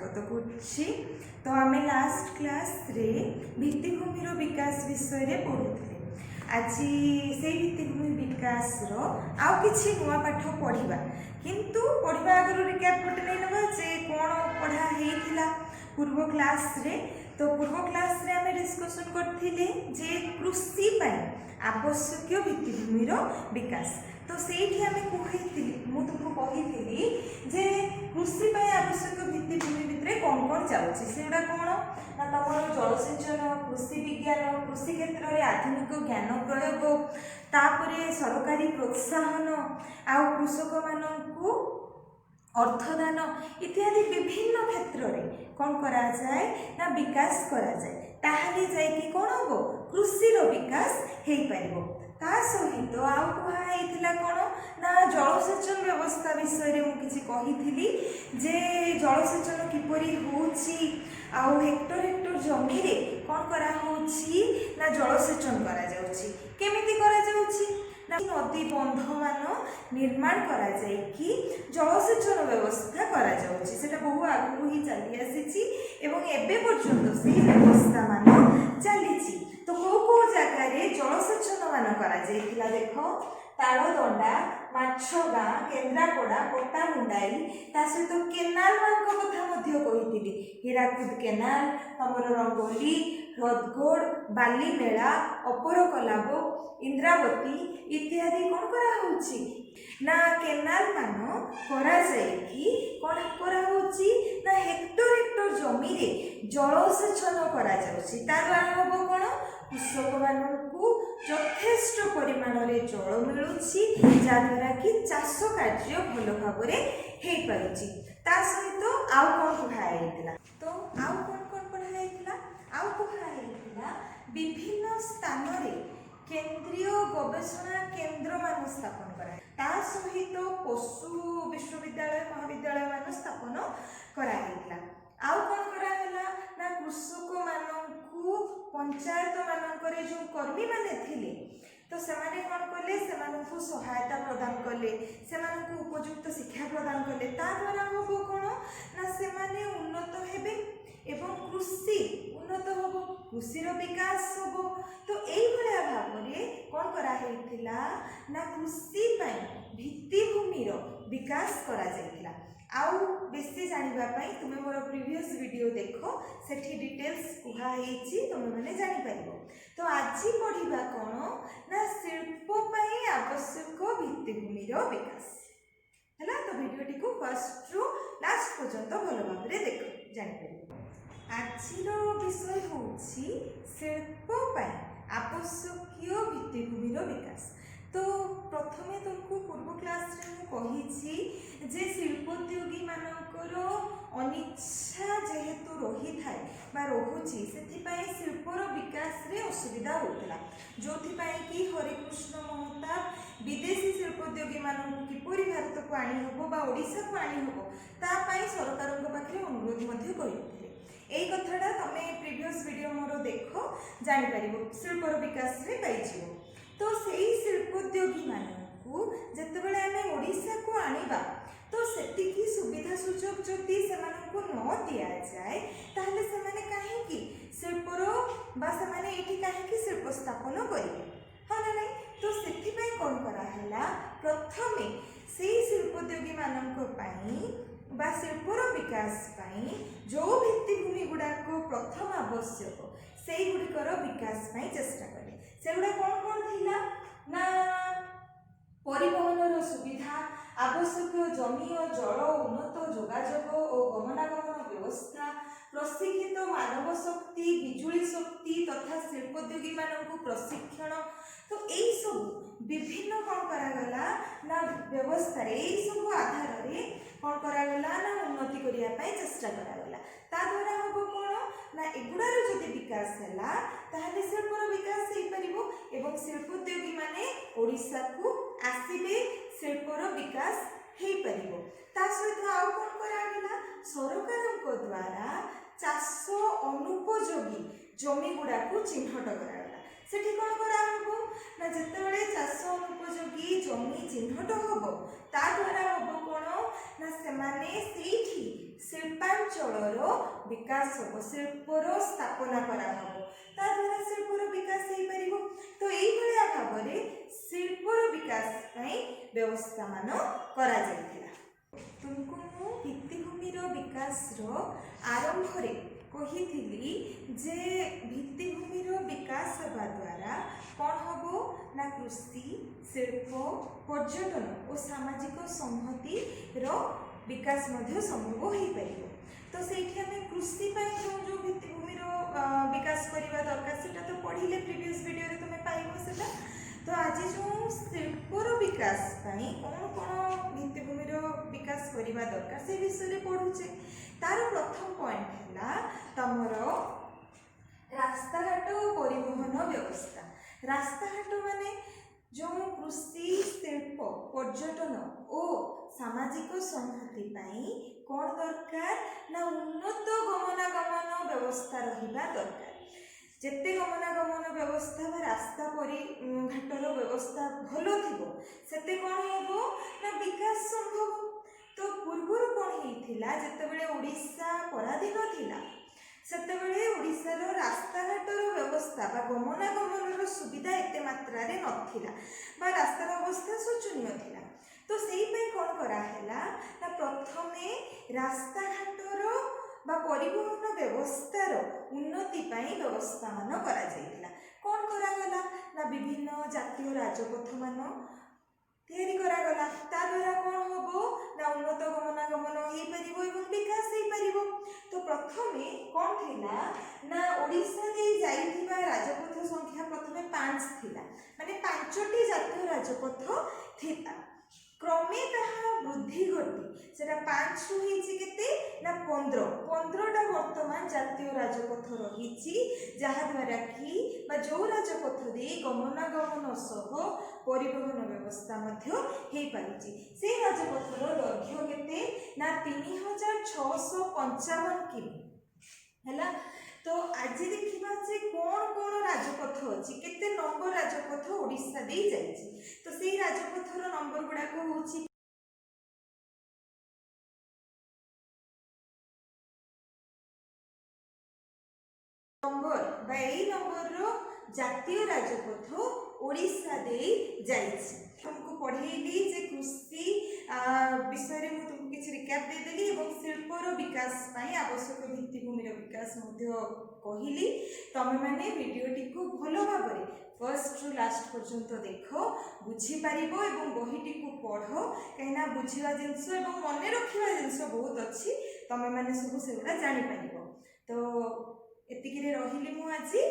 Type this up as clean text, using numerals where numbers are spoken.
स्वागत करुच्ची। तो आम लास्ट क्लास रे भित्तिभूमि विकास विषय रे पढ़ुले। आज से भित्तिभूमि विकास आउ किछि नुआ पाठ पढ़िबा, किंतु पढ़िबा आगु रिकैप गोटे नहीं नबा जे कोन पढ़ा हेइथिला पूर्व क्लास रे। तो पूर्व क्लास रे आमे डिस्कशन करथिले जे कृषि पई आवश्यक भित्तिभूमि विकास। तो सेठी आमे मु तुमको कहिथिली जे कृषि पई आवश्यक भित्तिभूमि भितरे कोन कोन जाउछि, सेडा कोन ना तमरो जलसेचन, कृषि विज्ञान, कृषि क्षेत्र रे आधुनिक ज्ञान प्रयोग, तापरे सरकारी प्रोत्साहन आ कृषक माननकु अर्थदान इत्यादि विभिन्न क्षेत्र रे कोन करा जाए ना विकास करा जाए, ताहले जाय कि कोन हो कृषि रो विकास हेइ परिबो। ता सहित आउ कहा हेइथिला कोन ना जलसेचन व्यवस्था विषय रे मु किछि कहिथिली जे जलसेचन किपरि होउछि आउ हेक्टर हेक्टर जमी रे कोन करा होउछि ना जलसेचन करा जाउछि, केमिति करा जाउछि ना नदी बंध मान निर्माण करा जाय कि जलसेचन व्यवस्था करा जाउछि। सेटा बहु आगु ही चली आसीछि एवं एबे पर्यंत सेही व्यवस्था मान चलीछि। तो को जगह रे जलसेचन मान करा जायतिला देखो तालदंडा, माछगा, केन्द्रापड़ा, पट्टामुंडाई, ता सहित केनाल मान कथा मध्य कहितिली। हीराकुद केनाल, तमर रंगोली, हृदगोड़, बालीमेला, अपरकलाब, इंद्रावती इत्यादि कोन करा होउछि ना केनाल मान करा जाय कि कोन करा होउछि ना हेक्टर हेक्टर जमी रे जलसेचन करा जाउछि। ता द्वारा होबो कोन कृषक माननकु यथेष्ट परिमाण रे जल मिलुछि, जा द्वारा कि चाष कार्य भल भाव रे हेइ पारुछि। ता सहित आउ कोन पढ़ा हेइतिला, तो आउ कोन कोन पढ़ा हेइतिला, आउ पढ़ा हेइतिला विभिन्न स्थान रे केंद्रीय गवेषणा केंद्र मान स्थापन करा, ता सहित पशु विश्वविद्यालय महाविद्यालय मान स्थापन करा हेइतिला। आउ कोन करा हला ना कृषक माननकु पंचायत मानकरे जो कर्मी माने थिले तो सेमाने कोन कले, सेमानकु सहायता प्रदान कले, सेमानकु उपयुक्त शिक्षा प्रदान कले। ता द्वारा होबो कोन ना सेमाने उन्नत हेबे एवं कृषि उन्नत होबो, कृषि रो विकास होबो। तो एई भलिया भाव रे कोन करा हेइतिला ना कृषि पई भित्तिभूमि रो विकास करा जायतिला। आउ बेसी जानिबा पई तुमे मोर प्रीवियस वीडियो देखो, सेठी डिटेल्स कुहा हेइची तुमे माने जानि परिबो। तो आज पढ़िबा कोन ना शिल्प पई आवश्यक भित्तिभूमि रो विकास हैला। तो वीडियोटी को फर्स्ट रु लास्ट पर्यंत भलो भाव रे देखो जानि परिबो। आजिरो विषय होउची शिल्प पई आवश्यक भित्तिभूमि रो विकास। तो प्रथमे तुमको पूर्व क्लास रे मु कहिछि जे शिल्पोद्योगी मानकर अनिच्छा जेहेतु रही थाए बा रहुछि, सेथि पई शिल्पर विकास रे असुविधा होतला, जोथि पई कि हरिकृष्ण महताब विदेशी शिल्पोद्योगी मानन किपरि भारत को आनी हबो बा ओडिसा को आनी हबो ता पई सरकारक पाखरे अनुरोध मध्ये करिथिले। एई कथाटा तमे प्रीवियस वीडियो मोर देखो जानि परिबो, शिल्पर विकास रे पाइजिवो। तो सेही शिल्पोद्योगी माननकु जेतेबेले आमे ओडिसा को आनिबा तो सेतिकी सुविधा सुजोग जदि सेमानकु न दिया जाए ताहले सेमाने काहेकि शिल्पर बा सेमाने एठी काहेकि शिल्प स्थापन करिवे, हा ना नहीं। तो सेति पई कोन करा हला, प्रथमे सेही शिल्पोद्योगी माननको पई बा शिल्पर विकास पई जो भित्तिभूमि गुडा को प्रथम आवश्यक सेही गुडिकर विकास पई चेष्टा कले। सेगुडा कोन कोन थिला ना परिवहन सुविधा, आवश्यक जमी और जल, उन्नत जोगाजोग और गमनागमन व्यवस्था, प्रशिक्षित मानव शक्ति, बिजुली शक्ति तथा शिल्पोद्योगी मानक प्रशिक्षण। तो यही सब विभिन्न कौन करागला ना व्यवस्था यही सब आधार रे कौन करागला ना उन्नति करिया पई चेष्टा करागला। ता द्वारा होबो कोन ना एगुडार जदि विकास हैला ताहले शिल्पर विकास हेइ परिबो एवं शिल्पोद्योगी माने ओडिसा को आसीबे, शिल्पर विकास हेइ परिबो। ता सहित आउ कोन करागला, सरकारक द्वारा चाष अनुपयोगी जमी गुडा को चिन्हट करागला। सेठी कोन करा हबो ना जेतेबेले चाष अनुपयोगी जमी चिन्हट हबो ता द्वारा हबो कोन ना सेमाने सेठी ଶିଳ୍ପାଞ୍ଚଳର ବିକାଶ ହେବ, ଶିଳ୍ପର ସ୍ଥାପନା କରାହେବ, ତା ଦ୍ୱାରା ଶିଳ୍ପର ବିକାଶ ହେଇପାରିବ। ତ ଏଇଭଳିଆ ଭାବରେ ଶିଳ୍ପର ବିକାଶ ପାଇଁ ବ୍ୟବସ୍ଥା ମାନ କରାଯାଇଥିଲା। ତୁମକୁ ମୁଁ ଭିତ୍ତିଭୂମିର ବିକାଶର ଆରମ୍ଭରେ କହିଥିଲି ଯେ ଭିତ୍ତିଭୂମିର ବିକାଶ ହେବା ଦ୍ୱାରା କ'ଣ ହେବ ନା କୃଷି, ଶିଳ୍ପ, ପର୍ଯ୍ୟଟନ ଓ ସାମାଜିକ ସଂହତିର ବିକାଶ ମଧ୍ୟ ସମ୍ଭବ ହୋଇପାରିବ। ତ ସେଇଠି ଆମେ କୃଷି ପାଇଁ ଯେଉଁ ଭିତ୍ତିଭୂମିର ବିକାଶ କରିବା ଦରକାର ସେଟା ତ ପଢ଼ିଲେ, ପ୍ରିଭିୟସ୍ ଭିଡ଼ିଓରେ ତୁମେ ପାଇବ ସେଟା। ତ ଆଜି ଯେଉଁ ଶିଳ୍ପର ବିକାଶ ପାଇଁ କ'ଣ କ'ଣ ଭିତ୍ତିଭୂମିର ବିକାଶ କରିବା ଦରକାର ସେ ବିଷୟରେ ପଢ଼ୁଛେ। ତାର ପ୍ରଥମ ପଏଣ୍ଟ ହେଲା ତମର ରାସ୍ତାଘାଟ ଓ ପରିବହନ ବ୍ୟବସ୍ଥା। ରାସ୍ତାଘାଟ ମାନେ ଯେଉଁ କୃଷି, ଶିଳ୍ପ, ପର୍ଯ୍ୟଟନ ଓ ସାମାଜିକ ସଂହତି ପାଇଁ କ'ଣ ଦରକାର ନା ଉନ୍ନତ ଗମନାଗମନ ବ୍ୟବସ୍ଥା ରହିବା ଦରକାର। ଯେତେ ଗମନାଗମନ ବ୍ୟବସ୍ଥା ବା ରାସ୍ତା ପରିଘାଟର ବ୍ୟବସ୍ଥା ଭଲ ଥିବ ସେତେ କ'ଣ ହେବ ନା ବିକାଶ ସମ୍ଭବ। ତ ପୂର୍ବରୁ କ'ଣ ହେଇଥିଲା, ଯେତେବେଳେ ଓଡ଼ିଶା ପରାଧୀନ ଥିଲା ସେତେବେଳେ ଓଡ଼ିଶାର ରାସ୍ତାଘାଟର ବ୍ୟବସ୍ଥା ବା ଗମନାଗମନର ସୁବିଧା ଏତେ ମାତ୍ରାରେ ନଥିଲା ବା ରାସ୍ତାର ଅବସ୍ଥା ଶୋଚନୀୟ ଥିଲା। ତ ସେଇପାଇଁ କ'ଣ କରାହେଲା ନା ପ୍ରଥମେ ରାସ୍ତାଘାଟର ବା ପରିବହନ ବ୍ୟବସ୍ଥାର ଉନ୍ନତି ପାଇଁ ବ୍ୟବସ୍ଥା ମାନ କରାଯାଇଥିଲା। କ'ଣ କରାଗଲା ନା ବିଭିନ୍ନ ଜାତୀୟ ରାଜପଥ ମାନ ତିଆରି କରାଗଲା। ତା ଦ୍ୱାରା କ'ଣ ହେବ ନା ଉନ୍ନତ ଗମନାଗମନ ହେଇପାରିବ ଏବଂ ବିକାଶ ହେଇପାରିବ। ତ ପ୍ରଥମେ କ'ଣ ଥିଲା ନା ଓଡ଼ିଶା ଦେଇ ଯାଇଥିବା ରାଜପଥ ସଂଖ୍ୟା ପ୍ରଥମେ 5 ଥିଲା, ମାନେ 5ଟି ଜାତୀୟ ରାଜପଥ ଥିଲା। କ୍ରମେ ତାହା ବୃଦ୍ଧି ଘଟି ସେଟା 5ରୁ ହେଇଛି କେତେ ନା 15ଟା ବର୍ତ୍ତମାନ ଜାତୀୟ ରାଜପଥ ରହିଛି, ଯାହାଦ୍ୱାରା କି ବା ଯେଉଁ ରାଜପଥ ଦେଇ ଗମନାଗମନ ସହ ପରିବହନ ବ୍ୟବସ୍ଥା ମଧ୍ୟ ହେଇପାରୁଛି। ସେଇ ରାଜପଥର ଦୈର୍ଘ୍ୟ କେତେ ନା 3655 କିମି ହେଲା। ତ ଆଜି ଦେଖିବା ଯେ କ'ଣ କ'ଣ ରାଜପଥ ଅଛି, କେତେ ନମ୍ବର ରାଜପଥ ଓଡ଼ିଶା ଦେଇ ଯାଇଛି। ତ ସେଇ ରାଜପଥର ନମ୍ବର ଗୁଡ଼ାକ ହେଉଛି ନମ୍ବର ବା ଏଇ ନମ୍ବରର ଜାତୀୟ ରାଜପଥ ଓଡ଼ିଶା ଦେଇ ଯାଇଛି। ତୁମକୁ ପଢ଼େଇଲି ଯେ କୃଷି ବିଷୟରେ ମୁଁ ତୁମକୁ କିଛି ରିକ୍ୟାପ୍ ଦେଇଦେଲି ଏବଂ ଶିଳ୍ପର ବିକାଶ ପାଇଁ ଆବଶ୍ୟକ ଭିତ୍ତିଭୂମିର ବିକାଶ ମଧ୍ୟ କହିଲି। ତମେମାନେ ଭିଡ଼ିଓଟିକୁ ଭଲ ଭାବରେ ଫର୍ଷ୍ଟରୁ ଲାଷ୍ଟ ପର୍ଯ୍ୟନ୍ତ ଦେଖ, ବୁଝିପାରିବ ଏବଂ ବହିଟିକୁ ପଢ଼, କାହିଁକିନା ବୁଝିବା ଜିନିଷ ଏବଂ ମନେ ରଖିବା ଜିନିଷ ବହୁତ ଅଛି, ତମେମାନେ ସବୁ ସେଗୁଡ଼ା ଜାଣିପାରିବ। ତ ଏତିକିରେ ରହିଲି ମୁଁ ଆଜି।